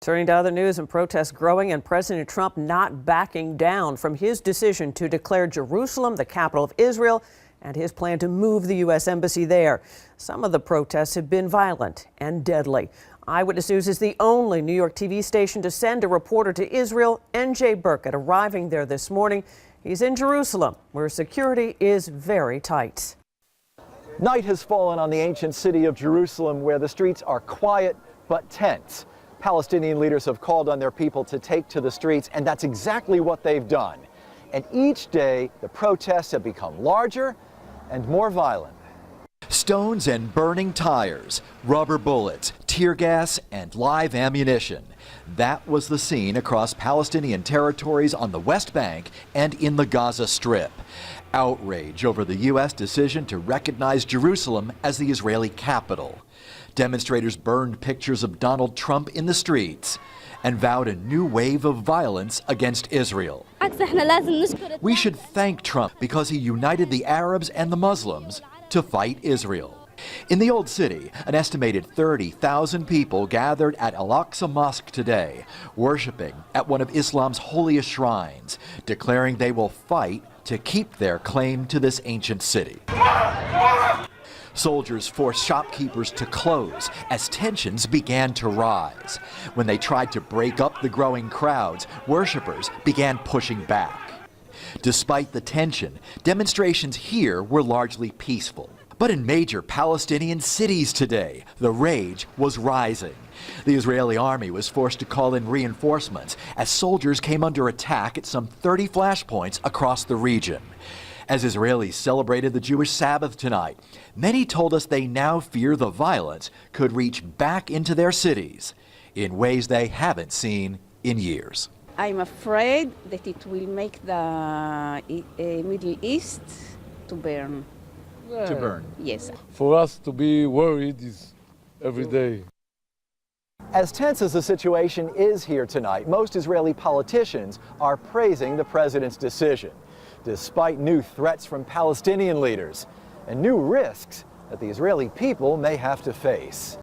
Turning to other news, and protests growing and President Trump not backing down from his decision to declare Jerusalem the capital of Israel and his plan to move the U.S. embassy there. Some of the protests have been violent and deadly. Eyewitness News is the only New York TV station to send a reporter to Israel. N.J. Burkett arriving there this morning. He's in Jerusalem, where security is very tight. Night has fallen on the ancient city of Jerusalem, where the streets are quiet but tense. Palestinian leaders have called on their people to take to the streets, and that's exactly what they've done. And each day, the protests have become larger and more violent. Stones and burning tires, rubber bullets, tear gas, and live ammunition. That was the scene across Palestinian territories on the West Bank and in the Gaza Strip. Outrage over the U.S. decision to recognize Jerusalem as the Israeli capital. Demonstrators burned pictures of Donald Trump in the streets and vowed a new wave of violence against Israel. We should thank Trump because he united the Arabs and the Muslims to fight Israel. In the Old City, an estimated 30,000 people gathered at Al-Aqsa Mosque today, worshiping at one of Islam's holiest shrines, declaring they will fight to keep their claim to this ancient city. Soldiers forced shopkeepers to close as tensions began to rise. When they tried to break up the growing crowds, worshipers began pushing back. Despite the tension, demonstrations here were largely peaceful. But in major Palestinian cities today, the rage was rising. The Israeli army was forced to call in reinforcements as soldiers came under attack at some 30 flashpoints across the region. As Israelis celebrated the Jewish Sabbath tonight, many told us they now fear the violence could reach back into their cities in ways they haven't seen in years. I'm afraid that it will make the Middle East to burn. To burn? Yes. For us to be worried is every day. As tense as the situation is here tonight, most Israeli politicians are praising the president's decision, despite new threats from Palestinian leaders and new risks that the Israeli people may have to face.